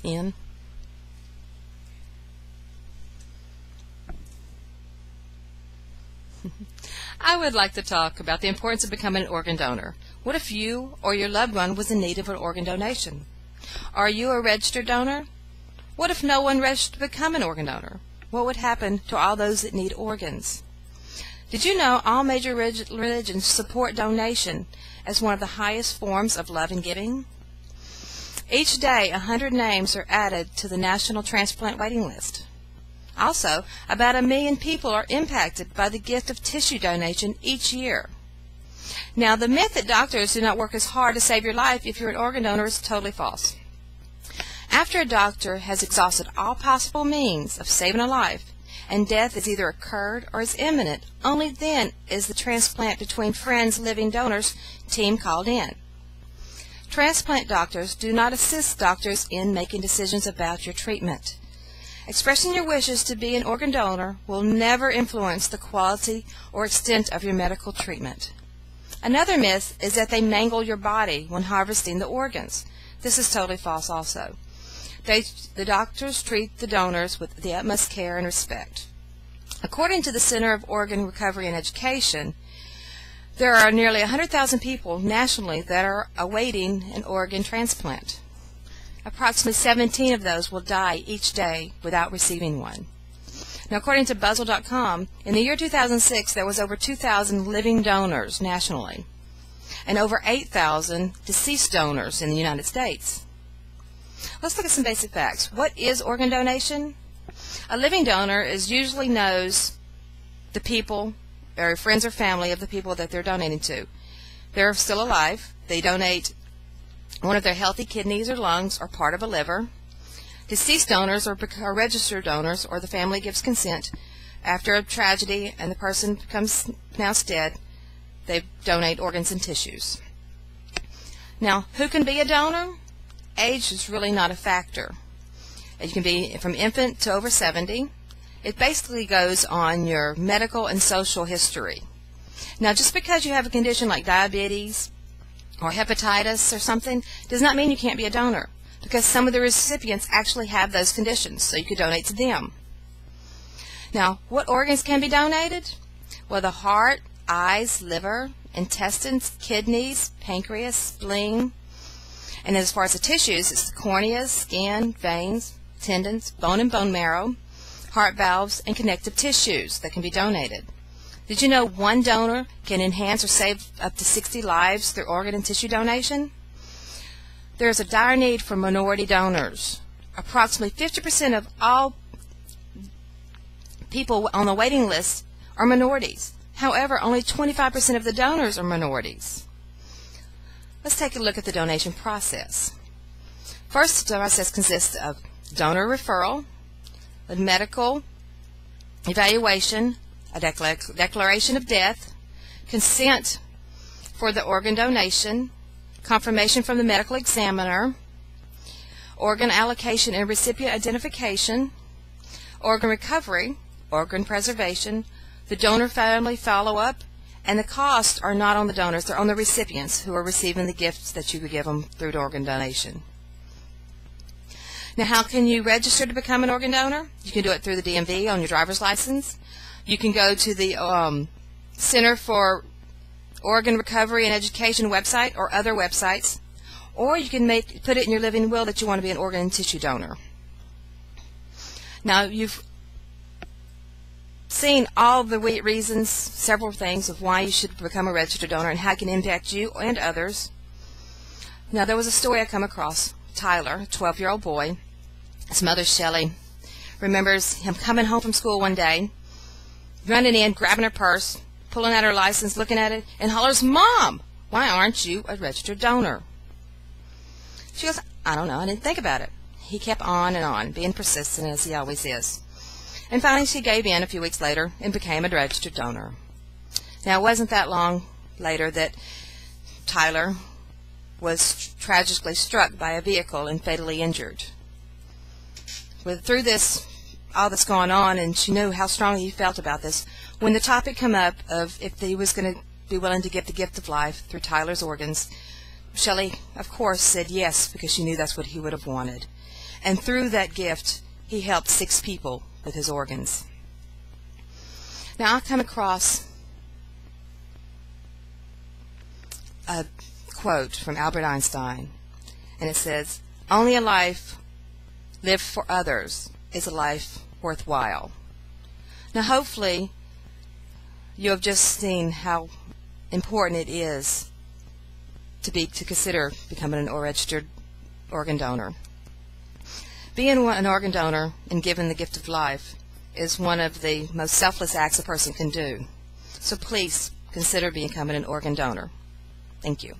in. I would like to talk about the importance of becoming an organ donor. What if you or your loved one was in need of an organ donation? Are you a registered donor? What if no one registered to become an organ donor? What would happen to all those that need organs? Did you know all major religions support donation as one of the highest forms of love and giving? Each day, 100 names are added to the National Transplant Waiting List. Also, about 1 million people are impacted by the gift of tissue donation each year. Now, the myth that doctors do not work as hard to save your life if you're an organ donor is totally false. After a doctor has exhausted all possible means of saving a life, and death has either occurred or is imminent, only then is the transplant between friends living donors team called in. Transplant doctors do not assist doctors in making decisions about your treatment. Expressing your wishes to be an organ donor will never influence the quality or extent of your medical treatment. Another myth is that they mangle your body when harvesting the organs. This is totally false also. The doctors treat the donors with the utmost care and respect. According to the Center of Organ Recovery and Education, there are nearly 100,000 people nationally that are awaiting an organ transplant. Approximately 17 of those will die each day without receiving one. Now, according to Buzzle.com, in the year 2006, there was over 2,000 living donors nationally and over 8,000 deceased donors in the United States. Let's look at some basic facts. What is organ donation? A living donor usually knows the people or friends or family of the people that they're donating to. They're still alive. They donate one of their healthy kidneys or lungs or part of a liver. Deceased donors are registered donors, or the family gives consent. After a tragedy and the person becomes pronounced dead, they donate organs and tissues. Now, who can be a donor? Age is really not a factor. You can be from infant to over 70. It basically goes on your medical and social history. Now, just because you have a condition like diabetes or hepatitis or something does not mean you can't be a donor, because some of the recipients actually have those conditions, so you could donate to them. Now, what organs can be donated? Well, the heart, eyes, liver, intestines, kidneys, pancreas, spleen. And as far as the tissues, it's the cornea, skin, veins, tendons, bone and bone marrow, heart valves, and connective tissues that can be donated. Did you know one donor can enhance or save up to 60 lives through organ and tissue donation? There is a dire need for minority donors. Approximately 50% of all people on the waiting list are minorities. However, only 25% of the donors are minorities. Let's take a look at the donation process. First, the process consists of donor referral, a medical evaluation, a declaration of death, consent for the organ donation, confirmation from the medical examiner, organ allocation and recipient identification, organ recovery, organ preservation, the donor family follow-up, and the costs are not on the donors, they're on the recipients who are receiving the gifts that you would give them through organ donation. Now, how can you register to become an organ donor? You can do it through the DMV on your driver's license. You can go to the Center for Organ Recovery and Education website or other websites, or you can put it in your living will that you want to be an organ and tissue donor. Now, you've seen all the reasons, several things of why you should become a registered donor and how it can impact you and others. Now, there was a story I come across. Tyler, a 12-year-old boy, his mother Shelley, remembers him coming home from school one day, running in, grabbing her purse, pulling out her license, looking at it, and hollers, "Mom, why aren't you a registered donor?" She goes, "I don't know, I didn't think about it." He kept on, being persistent as he always is. And finally she gave in a few weeks later and became a registered donor. Now, it wasn't that long later that Tyler was tragically struck by a vehicle and fatally injured. Through all this going on, and she knew how strongly he felt about this, when the topic came up of if he was going to be willing to give the gift of life through Tyler's organs, Shelley, of course, said yes, because she knew that's what he would have wanted. And through that gift, he helped 6 people with his organs. Now, I come across a quote from Albert Einstein, and it says, "Only a life lived for others is a life worthwhile." Now, hopefully, you have just seen how important it is to consider becoming a registered organ donor. Being an organ donor and given the gift of life is one of the most selfless acts a person can do. So please consider becoming an organ donor. Thank you.